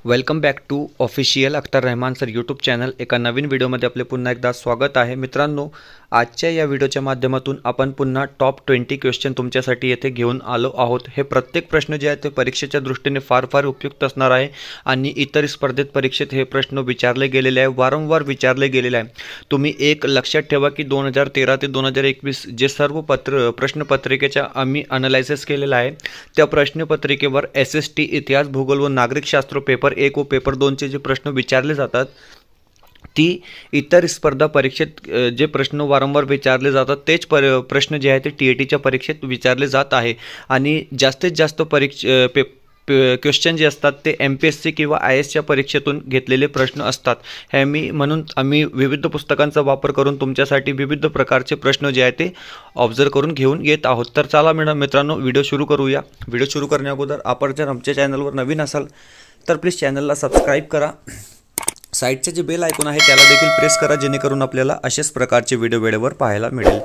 Welcome back to official Akhtar Rahman sir YouTube channel. एका नवीन व्हिडिओमध्ये आपले पुन्हा एकदा स्वागत आहे. मित्रांनो, आजच्या या व्हिडिओच्या माध्यमातून आपण पुन्हा टॉप 20 क्वेश्चन तुमच्यासाठी येथे घेऊन आलो आहोत. हे प्रत्येक प्रश्न जे आहे ते परीक्षेच्या दृष्टीने फार उपयुक्त असणार आहे आणि इतर स्पर्धेत परीक्षेत हे प्रश्न विचारले गेलेले आहे, वारंवार विचारले गेलेले आहे. तुम्ही एक लक्षात ठेवा की 2013 ते 2021 जे सर्व प्रश्नपत्रिकेच्या आम्ही अनालायसिस केलेला आहे, त्या प्रश्नपत्रिकेवर SST इतिहास, भूगोल व नागरिकशास्त्र पेपर 1 व पेपर 2चे जे प्रश्न विचारले जातात, ती इतर स्पर्धा परीक्षेत जे प्रश्न वारंवार विचारले जातात तेच प्रश्न जे आहे ते TATच्या परीक्षेत विचारले जात आहे. आणि जास्तीत जास्त क्वेश्चन जे असतात ते MPSC किंवा IASच्या परीक्षेतून घेतलेले प्रश्न असतात. म्हणून आम्ही विविध पुस्तकांचा वापर करून तुमच्यासाठी विविध प्रकारचे प्रश्न जे आहे ते ऑब्झर्व करून घेऊन येत आहोत. तर चला मित्रांनो, व्हिडिओ सुरू करूया. व्हिडिओ सुरू करण्या अगोदर आपण जर आमच्या चॅनलवर नवीन असाल तर प्लीज चॅनलला सबस्क्राईब करा. साईडचे जे बेल आयकॉन आहे त्याला देखील प्रेस करा, जेणेकरून आपल्याला अशाच प्रकारचे व्हिडिओ वेळेवर पाहायला मिळेल.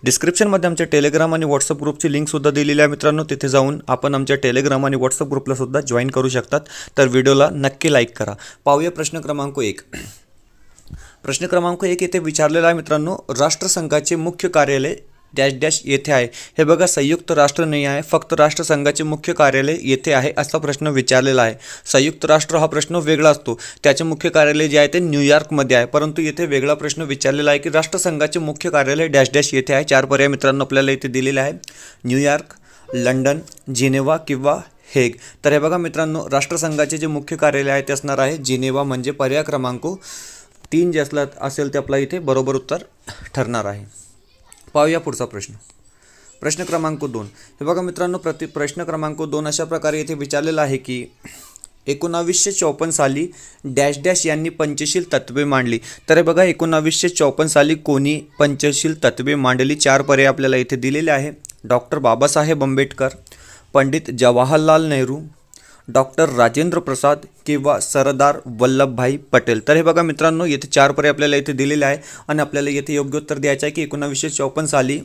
डिस्क्रिप्शनमध्ये आमच्या टेलिग्राम आणि व्हॉट्सअप ग्रुपची लिंकसुद्धा दिलेली आहे मित्रांनो. तिथे जाऊन आपण आमच्या टेलिग्राम आणि व्हॉट्सअप ग्रुपलासुद्धा जॉईन करू शकतात. तर व्हिडिओला नक्की लाईक करा. पाहूया प्रश्न क्रमांक 1. प्रश्न क्रमांक 1 येथे विचारलेला आहे मित्रांनो, राष्ट्रसंघाचे मुख्य कार्यालय डॅश डॅश येथे आहे. हे बघा, संयुक्त राष्ट्र नाही आहे, फक्त राष्ट्रसंघाचे मुख्य कार्यालय येथे आहे असा प्रश्न विचारलेला आहे. संयुक्त राष्ट्र हा प्रश्न वेगळा असतो, त्याचे मुख्य कार्यालय जे आहे ते न्यूयॉर्कमध्ये आहे. परंतु येथे वेगळा प्रश्न विचारलेला आहे की राष्ट्रसंघाचे मुख्य कार्यालय डॅश डॅश येथे आहे. 4 पर्याय मित्रांनो आपल्याला इथे दिलेले आहे: न्यूयॉर्क, लंडन, जिनेवा किंवा हेग. तर हे बघा मित्रांनो, राष्ट्रसंघाचे जे मुख्य कार्यालय आहे ते असणार आहे जिनेवा, म्हणजे पर्याय क्रमांक 3 जे असेल ते आपला इथे बरोबर उत्तर ठरणार आहे. पाहूया पुढचा प्रश्न. प्रश्न क्रमांक 2. हे बघा मित्रांनो, प्रश्न क्रमांक 2 अशा प्रकारे येथे विचारलेला आहे की 1954 साली डॅश डॅश यांनी पंचशील तत्त्वे मांडली. तर हे बघा, 1954 साली कोणी पंचशील तत्त्वे मांडली? 4 पर्याय आपल्याला इथे दिलेले आहे: डॉक्टर बाबासाहेब आंबेडकर, पंडित जवाहरलाल नेहरू, डॉक्टर राजेंद्र प्रसाद किंवा सरदार वल्लभभाई पटेल. तर हे बघा मित्रांनो, येथे 4 पर्याय आपल्याला इथे दिलेले आहे आणि आपल्याला येथे योग्य उत्तर द्यायचं आहे की 1954 साली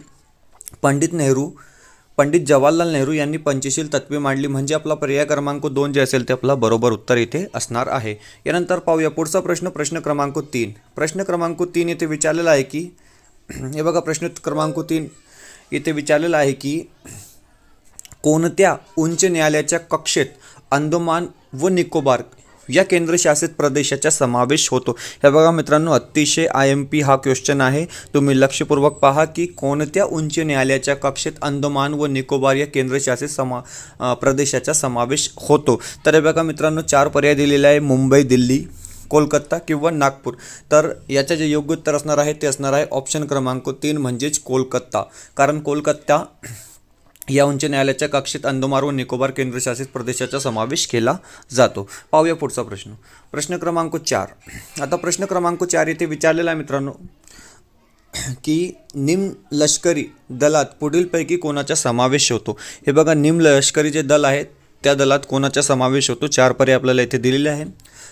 पंडित जवाहरलाल नेहरू यांनी पंचशील तत्त्वे मांडली, म्हणजे आपला पर्याय क्रमांक 2 जे असेल ते आपला बरोबर उत्तर इथे असणार आहे. यानंतर पाहूया पुढचा प्रश्न. प्रश्न क्रमांक 3. प्रश्न क्रमांक 3 येथे विचारलेला आहे की हे बघा, प्रश्न क्रमांक 3 येथे विचारलेला आहे की कोणत्या उच्च न्यायालयाच्या कक्षेत अंदमान व निकोबार या केंद्रशासित प्रदेशाचा समावेश होतो? हे बघा मित्रांनो, अतिशय IMP हा क्वेश्चन आहे. तुम्ही लक्षपूर्वक पहा की कोणत्या उच्च न्यायालयाच्या कक्षेत अंदमान व निकोबार या केंद्रशासित प्रदेशाचा समावेश होतो? तर हे बघा मित्रांनो, 4 पर्याय दिलेले आहे: मुंबई, दिल्ली, कोलकाता किंवा नागपूर. तर याचे जे योग्य उत्तर असणार आहे ते असणार आहे ऑप्शन क्रमांक 3 म्हणजेच कोलकाता. कारण कोलकाता या उच्च न्यायालयाच्या कक्षेत अंदमान व निकोबार केंद्रशासित प्रदेशाचा समावेश केला जातो. पाहूया पुढचा प्रश्न. प्रश्न क्रमांक 4. आता प्रश्न क्रमांक 4 येथे विचारलेला आहे मित्रांनो की निमलष्करी दलात पुढीलपैकी कोणाचा समावेश होतो? हे बघा, निमलष्करी जे दल आहे त्या दलात कोणाचा समावेश होतो? 4 पर्याय आपल्याला इथे दिलेले आहे: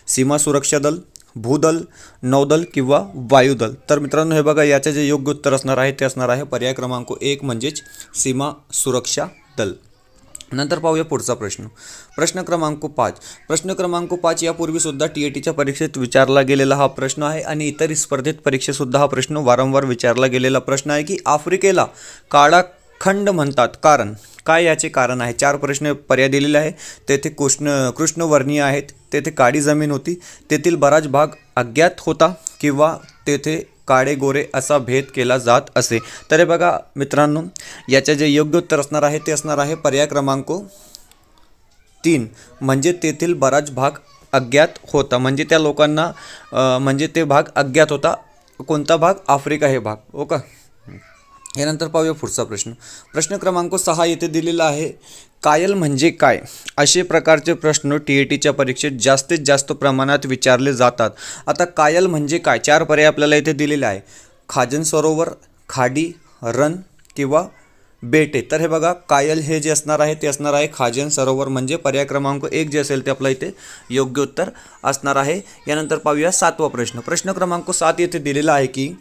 सीमा सुरक्षा दल, भूदल, नौदल किंवा वायुदल. तर मित्रांनो हे बघा, याचे जे योग्य उत्तर असणार आहे ते असणार आहे पर्याय क्रमांक 1 म्हणजेच सीमा सुरक्षा दल. नंतर पाहूया पुढचा प्रश्न. प्रश्न क्रमांक 5. प्रश्न क्रमांक 5 यापूर्वीसुद्धा TATच्या परीक्षेत विचारला गेलेला हा प्रश्न आहे आणि इतर स्पर्धेत परीक्षेतसुद्धा हा प्रश्न वारंवार विचारला गेलेला प्रश्न आहे की आफ्रिकेला काळा खंड म्हणतात कारण काय? याचे कारण आहे. 4 प्रश्न पर्याय दिलेले आहे. तेथे कृष्णवर्णीय आहेत, तेथे काळी जमीन होती, तेथील बराच भाग अज्ञात होता किंवा तेथे काळे गोरे असा भेद केला जात असे. तर हे बघा मित्रांनो, याचे जे योग्य उत्तर असणार आहे ते असणार आहे पर्याय क्रमांक 3 म्हणजे तेथील बराच भाग अज्ञात होता, म्हणजे त्या लोकांना म्हणजे ते भाग अज्ञात होता. कोणता भाग? आफ्रिका हे भाग. ओके. यानंतर पाहूया पुढचा प्रश्न. प्रश्न क्रमांक 6 येथे दिलेला आहे: कायल म्हणजे काय? असे प्रकारचे प्रश्न TATच्या परीक्षेत जास्तीत जास्त प्रमाणात विचारले जातात. आता कायल म्हणजे काय? 4 पर्याय आपल्याला इथे दिलेले आहे: खाजन सरोवर, खाडी, रण किंवा बेटे. तर हे बघा, कायल हे जे असणार आहे ते असणार आहे खाजन सरोवर, म्हणजे पर्याय क्रमांक 1 जे असेल ते आपला इथे योग्य उत्तर असणार आहे. यानंतर पाहूया 7वा प्रश्न. प्रश्न क्रमांक 7 येथे दिलेला आहे की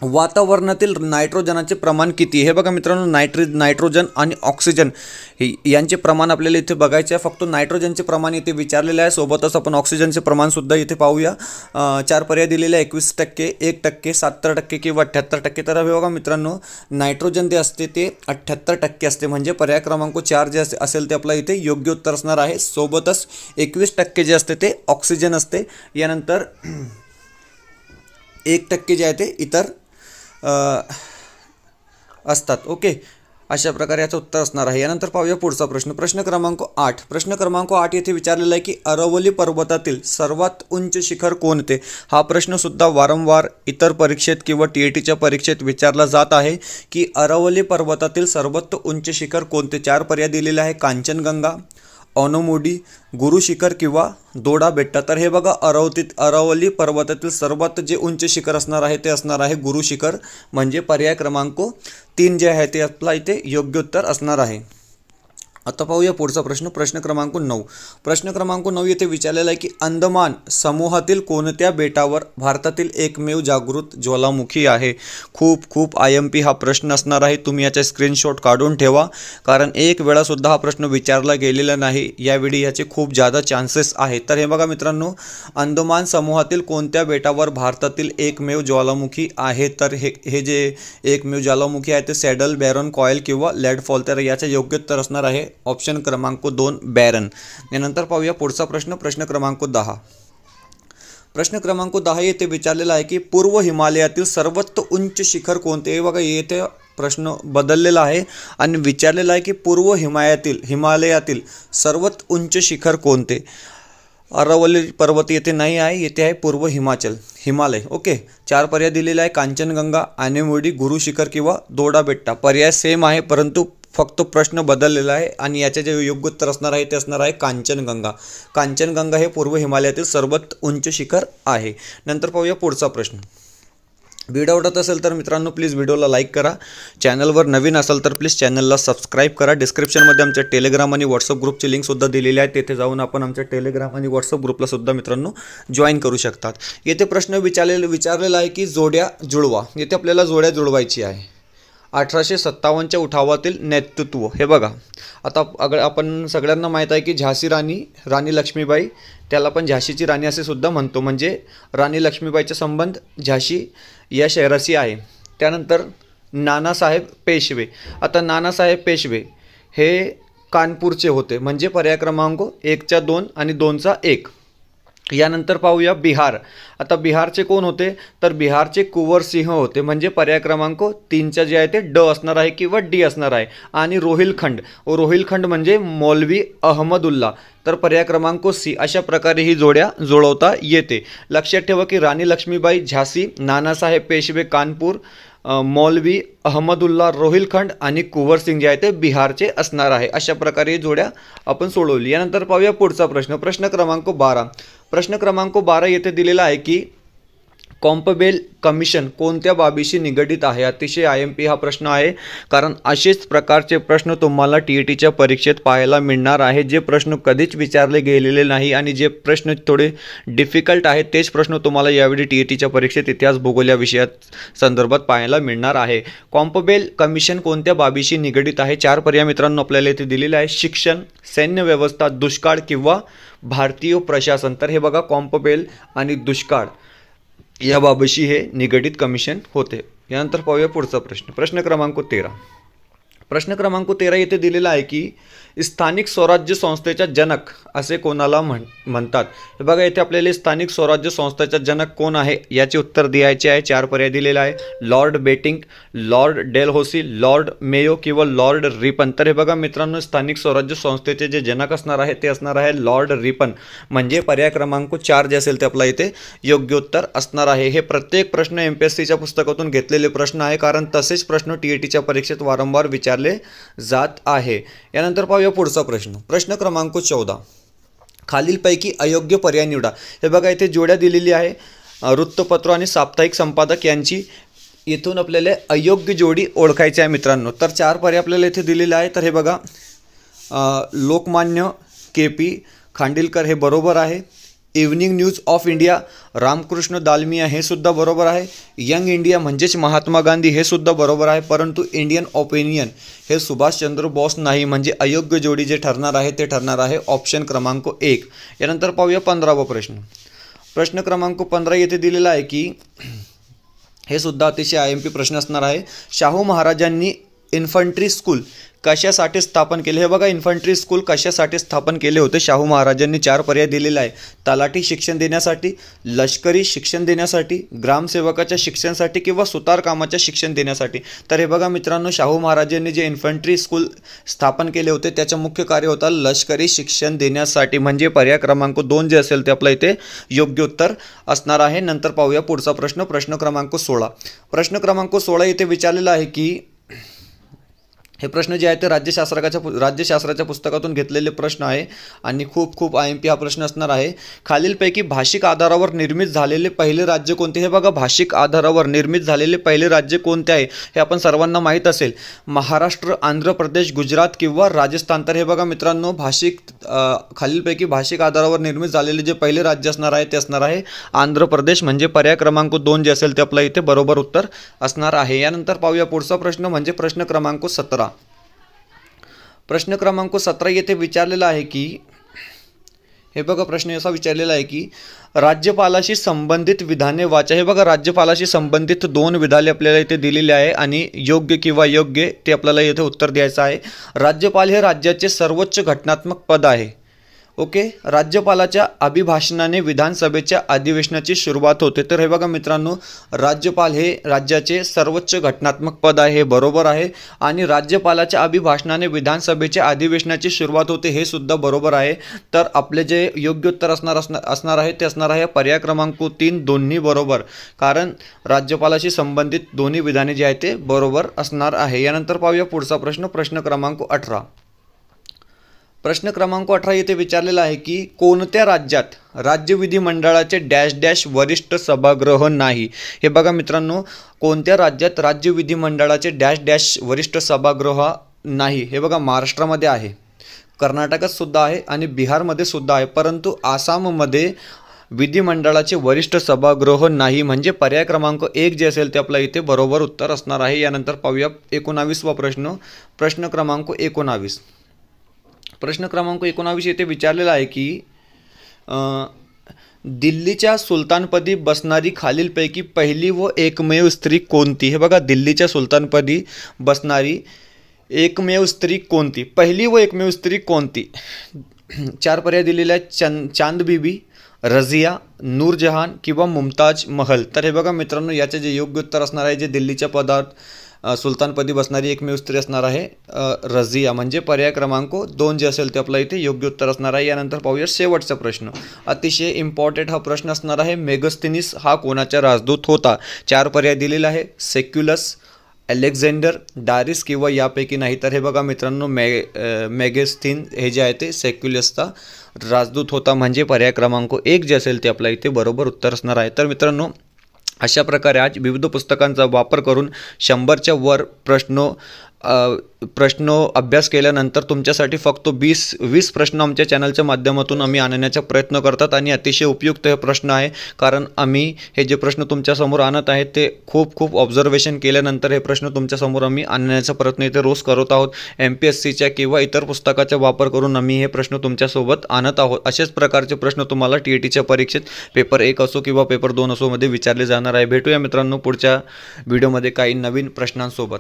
वातावरणातील नायट्रोजनाचे प्रमाण किती? हे बघा मित्रांनो, नायट्रोजन आणि ऑक्सिजन यांचे प्रमाण आपल्याला इथे बघायचे आहे. फक्त नायट्रोजनचे प्रमाण इथे विचारलेले आहे, सोबतच आपण ऑक्सिजनचे प्रमाणसुद्धा इथे पाहूया. 4 पर्याय दिलेले आहे, 21%, 1%, 70% किंवा 78%. तर हे बघा मित्रांनो, नायट्रोजन जे असते ते 78% असते, म्हणजे पर्याय क्रमांक 4 जे असेल ते आपला इथे योग्य उत्तर असणार आहे. सोबतच 21% जे असते ते ऑक्सिजन असते. यानंतर 1% जे आहे ते इतर असतात. ओके, अशा प्रकारे याचं उत्तर असणार आहे. यानंतर पाहूया पुढचा प्रश्न. प्रश्न क्रमांक 8. प्रश्न क्रमांक 8 येथे विचारलेला आहे की अरवली पर्वतातील सर्वात उंच शिखर कोणते? हा प्रश्नसुद्धा वारंवार इतर परीक्षेत किंवा TETच्या परीक्षेत विचारला जात आहे की अरवली पर्वतातील सर्वात उंच शिखर कोणते? 4 पर्याय दिलेले आहे, कांचनगंगा, ओनोमुडी, गुरु शिखर किंवा दोडा बेट्टा. तर हे बघा, अरवली पर्वतातील सर्वात जे उंच शिखर असणार आहे ते असणार आहे गुरु शिखर, म्हणजे पर्याय क्रमांक 3 जे आहे ते आपला इथे योग्य उत्तर असणार आहे. आता पाहूया पुढचा प्रश्न. प्रश्न क्रमांक 9. प्रश्न क्रमांक 9 येथे विचारलेला आहे की अंदमान समूहातील कोणत्या बेटावर भारतातील एकमेव जागृत ज्वालामुखी आहे? खूप IMP हा प्रश्न असणार आहे. तुम्ही याचा स्क्रीनशॉट काढून ठेवा, कारण एक वेळासुद्धा हा प्रश्न विचारला गेलेला नाही. यावेळी याचे खूप जादा चान्सेस आहेत. तर हे बघा मित्रांनो, अंदमान समूहातील कोणत्या बेटावर भारतातील एकमेव ज्वालामुखी आहे? तर हे जे एकमेव ज्वालामुखी आहे ते सॅडल, बॅरन, कॉयल किंवा लॅडफॉल. तर याचे योग्य उत्तर असणार आहे ऑप्शन क्रमांक 2 बॅरन. यानंतर पाहूया पुढचा प्रश्न. प्रश्न क्रमांक 10. प्रश्न क्रमांक 10 येथे विचारलेला आहे की पूर्व हिमालयातील सर्वात उंच शिखर कोणते? हे बघा, येथे प्रश्न बदललेला आहे आणि विचारलेला आहे की पूर्व हिमालयातील सर्वात उंच शिखर कोणते? अरवली पर्वत येथे नाही आहे, येथे आहे पूर्व हिमालय. ओके, 4 पर्याय दिलेले आहे, कांचनगंगा, आनेमुडी, गुरु शिखर किंवा दोडा बेट्टा. पर्याय सेम आहे, परंतु फक्त प्रश्न बदललेला आहे आणि याचे जे योग्य उत्तर असणार आहे ते असणार आहे कांचनगंगा. कांचनगंगा हे पूर्व हिमालयातील सर्वात उंच शिखर आहे. नंतर पाहूया पुढचा प्रश्न. व्हिडिओ आवडत असेल तर मित्रांनो प्लीज व्हिडिओला लाईक करा. चॅनलवर नवीन असाल तर प्लीज चॅनलला सबस्क्राईब करा. डिस्क्रिप्शनमध्ये आमच्या टेलिग्राम आणि व्हॉट्सअप ग्रुपची लिंकसुद्धा दिलेली आहे, तेथे जाऊन आपण आमच्या टेलिग्राम आणि व्हॉट्सअप ग्रुपला सुद्धा मित्रांनो जॉईन करू शकतात. येथे प्रश्न विचारलेला आहे की जोड्या जुळवा. येथे आपल्याला जोड्या जुळवायची आहे. 1857च्या उठावातील नेतृत्व. हे बघा, आता आपण सगळ्यांना माहीत आहे की झाशी राणी लक्ष्मीबाई, त्याला पण झाशीची राणी असे सुद्धा म्हणतो, म्हणजे राणी लक्ष्मीबाईचा संबंध झाशी या शहराशी आहे. त्यानंतर नानासाहेब पेशवे. आता नानासाहेब पेशवे हे कानपूरचे होते, म्हणजे पर्याय क्रमांक 1च्या 2 आणि 2चा 1. यानंतर पाहूया बिहार. आता बिहारचे कोण होते? तर बिहारचे कुंवर सिंह होते, म्हणजे पर्याय क्रमांक 3च्या जे आहे ते ड असणार आहे किंवा डी असणार आहे. आणि रोहिलखंड म्हणजे मौलवी अहमदुल्ला, तर पर्याय क्रमांक सी. अशा प्रकारे ही जोड्या जुळवता येते. लक्षात ठेवा की राणी लक्ष्मीबाई झाशी, नानासाहेब पेशवे कानपूर, मौलवी अहमदुल्ला रोहिलखंड आणि कुंवर सिंग जे आहे ते बिहारचे असणार आहे. अशा प्रकारे जोड्या आपण सोडवली. यानंतर पाहूया पुढचा प्रश्न. प्रश्न क्रमांक 12. प्रश्न क्रमांक 12 येथे दिलेला आहे की कॉम्पबेल कमिशन कोणत्या बाबीशी निगडित आहे? अतिशय IMP हा प्रश्न आहे, कारण असेच प्रकारचे प्रश्न तुम्हाला TETच्या परीक्षेत पाहायला मिळणार आहे. जे प्रश्न कधीच विचारले गेलेले नाही आणि जे प्रश्न थोडे डिफिकल्ट आहेत तेच प्रश्न तुम्हाला यावेळी TETच्या परीक्षेत इतिहास भूगोल या विषयात संदर्भात पाहायला मिळणार आहे. कॉम्पबेल कमिशन कोणत्या बाबीशी निगडित आहे? 4 पर्याय मित्रांनो आपल्याला इथे दिलेले आहे, शिक्षण, सैन्य व्यवस्था, दुष्काळ किंवा भारतीय प्रशासन. तर हे बघा, कॉम्पबेल आणि दुष्काळ या बाबीशी हे निगडित कमिशन होते. यानंतर पाहूया पुढचा प्रश्न. प्रश्न क्रमांक 13. प्रश्न क्रमांक 13 येथे दिलेला आहे की स्थानिक स्वराज्य संस्थेचा जनक असे कोणाला म्हणतात? हे बघा, येथे आपल्याला स्थानिक स्वराज्य संस्थेचा जनक कोण आहे याचे उत्तर द्यायचे आहे. 4 पर्याय दिलेला आहे, Lord Bentinck, Lord Dalhousie, Lord Mayo किंवा लॉर्ड रिपन. तर हे बघा मित्रांनो, स्थानिक स्वराज्य संस्थेचे जे जनक असणार आहे ते असणार आहे लॉर्ड रिपन, म्हणजे पर्याय क्रमांक 4 जे असेल ते आपला इथे योग्य उत्तर असणार आहे. हे प्रत्येक प्रश्न MPSCच्या पुस्तकातून घेतलेले प्रश्न आहे, कारण तसेच प्रश्न TETच्या परीक्षेत वारंवार विचारले जात आहे. यानंतर पाहूया पुढचा प्रश्न. प्रश्न क्रमांक 14. खालीलपैकी अयोग्य पर्याय निवडा. हे बघा, इथे जोड्या दिलेली आहे, वृत्तपत्र आणि साप्ताहिक संपादक यांची. इथून आपल्याला अयोग्य जोडी ओळखायची आहे मित्रांनो. तर 4 पर्याय आपल्याला इथे दिलेले आहे. तर हे बघा, लोकमान्य KP खांडिलकर हे बरोबर आहे. Evening news of India, Ramkrishna Dalmia हे सुद्धा बरोबर आहे. यंग इंडिया म्हणजेच महात्मा गांधी हे सुद्धा बरोबर आहे, परंतु इंडियन ओपिनियन हे सुभाषचंद्र बोस नाही, म्हणजे अयोग्य जोडी जे ठरणार आहे ते ठरणार आहे ऑप्शन क्रमांक 1. यानंतर पाहूया 15वा प्रश्न. प्रश्न क्रमांक 15 येथे दिलेला आहे की हे सुद्धा अतिशय IMP प्रश्न असणार आहे. शाहू महाराजांनी इन्फंट्री स्कूल कशासाठी स्थापन केले? हे बघा, इन्फंट्री स्कूल कशासाठी स्थापन केले होते शाहू महाराजांनी? 4 पर्याय दिलेला आहे. तलाठी शिक्षण देण्यासाठी, लष्करी शिक्षण देण्यासाठी, ग्रामसेवकाच्या शिक्षणासाठी किंवा सुतारकामाच्या शिक्षण देण्यासाठी. तर हे बघा मित्रांनो, शाहू महाराजांनी जे इन्फंट्री स्कूल स्थापन केले होते त्याचं मुख्य कार्य होतं लष्करी शिक्षण देण्यासाठी, म्हणजे पर्याय क्रमांक 2 जे असेल ते आपलं इथे योग्य उत्तर असणार आहे. नंतर पाहूया पुढचा प्रश्न, प्रश्न क्रमांक 16. प्रश्न क्रमांक 16 येथे विचारलेला आहे की हे प्रश्न जे आहे ते राज्यशास्त्राच्या पुस्तकातून घेतलेले प्रश्न आहे आणि खूप IMP हा प्रश्न असणार आहे. खालीलपैकी भाषिक आधारावर निर्मित झालेले पहिले राज्य कोणते? हे बघा, भाषिक आधारावर निर्मित झालेले पहिले राज्य कोणते आहे हे आपण सर्वांना माहीत असेल. महाराष्ट्र, आंध्र प्रदेश, गुजरात किंवा राजस्थान. तर हे बघा मित्रांनो, खालीलपैकी भाषिक आधारावर निर्मित झालेले जे पहिले राज्य असणार आहे ते असणार आहे आंध्र प्रदेश, म्हणजे पर्याय क्रमांक 2 जे असेल ते आपलं इथे बरोबर उत्तर असणार आहे. यानंतर पाहूया पुढचा प्रश्न, म्हणजे प्रश्न क्रमांक 17. प्रश्न क्रमांक 17 येथे विचारलेला आहे की हे बघा, प्रश्न असा विचारलेला आहे की राज्यपालाशी संबंधित विधाने वाचा. हे बघा, राज्यपालाशी संबंधित 2 विधाने आपल्याला इथे दिलेली आहे आणि योग्य किंवा योग्य ते आपल्याला इथे उत्तर द्यायचं आहे. राज्यपाल हे राज्याचे सर्वोच्च घटनात्मक पद आहे. ओके, राज्यपालाच्या अभिभाषणाने विधानसभेच्या अधिवेशनाची सुरुवात होते. तर हे बघा मित्रांनो, राज्यपाल हे राज्याचे सर्वोच्च घटनात्मक पद आहे, हे बरोबर आहे. आणि राज्यपालाच्या अभिभाषणाने विधानसभेच्या अधिवेशनाची सुरुवात होते, हे सुद्धा बरोबर आहे. तर आपले जे योग्य उत्तर असणार आहे ते असणार आहे पर्याय क्रमांक 3 दोन्ही बरोबर, कारण राज्यपालाशी संबंधित दोन्ही विधाने जे आहेत ते बरोबर असणार आहे. यानंतर पाहूया पुढचा प्रश्न, प्रश्न क्रमांक 18. प्रश्न क्रमांक 18 येथे विचारलेला आहे की कोणत्या राज्यात राज्य विधिमंडळाचे डॅश डॅश वरिष्ठ सभागृह नाही? हे बघा मित्रांनो, कोणत्या राज्यात राज्य विधिमंडळाचे डॅश डॅश वरिष्ठ सभागृह नाही? हे बघा, महाराष्ट्रामध्ये आहे, कर्नाटकात सुद्धा आहे आणि बिहारमध्ये सुद्धा आहे, परंतु आसाममध्ये विधिमंडळाचे वरिष्ठ सभागृह नाही, म्हणजे पर्याय क्रमांक 1 जे असेल ते आपल्या इथे बरोबर उत्तर असणार आहे. यानंतर पाहूया 19वा प्रश्न, प्रश्न क्रमांक 19. प्रश्न क्रमांक 19 येथे विचारलेला आहे की दिल्लीच्या सुलतानपदी बसणारी खालीलपैकी पहिली व एकमेव स्त्री कोणती? हे बघा, दिल्लीच्या सुलतानपदी बसणारी एकमेव स्त्री कोणती? पहिली व एकमेव स्त्री कोणती? 4 पर्याय दिलेले आहेत. चांद बीबी, रझिया, नूरजहान किंवा मुमताज महल. तर हे बघा मित्रांनो, याचे जे योग्य उत्तर असणार आहे, जे दिल्लीच्या पदात सुलतानपदी बसणारी एकमेव स्त्री असणार आहे रझिया, म्हणजे पर्याय क्रमांक 2 जे असेल ते आपल्या इथे योग्य उत्तर असणार आहे. यानंतर पाहूया शेवटचा प्रश्न, अतिशय इम्पॉर्टंट हा प्रश्न असणार आहे. मेगस्थनीस हा कोणाचा राजदूत होता? 4 पर्याय दिलेला आहे. सेक्युलस, अलेक्झांडर, डारिस किंवा यापैकी नाही. तर हे बघा मित्रांनो, मेगस्थीन हे जे आहे ते सेक्युलसचा राजदूत होता, म्हणजे पर्याय क्रमांक 1 जे असेल ते आपल्या इथे बरोबर उत्तर असणार आहे. तर मित्रांनो, अशा प्रकारे आज विविध पुस्तकांचा वापर करून 100च्या वर प्रश्न अभ्यास केल्यानंतर तुमच्यासाठी फक्त 20 प्रश्न आमच्या चॅनलच्या माध्यमातून आम्ही आणण्याचा प्रयत्न करतात आणि अतिशय उपयुक्त हे प्रश्न आहे, कारण आम्ही हे जे प्रश्न तुमच्यासमोर आणत आहेत ते खूप ऑब्झर्वेशन केल्यानंतर हे प्रश्न तुमच्यासमोर आम्ही आणण्याचा प्रयत्न इथे रोज करत आहोत. MPSCच्या किंवा इतर पुस्तकाचा वापर करून आम्ही हे प्रश्न तुमच्यासोबत आणत आहोत. असेच प्रकारचे प्रश्न तुम्हाला TETच्या परीक्षेत पेपर 1 असो किंवा पेपर 2 असो मध्ये विचारले जाणार आहे. भेटूया मित्रांनो पुढच्या व्हिडिओमध्ये काही नवीन प्रश्नांसोबत.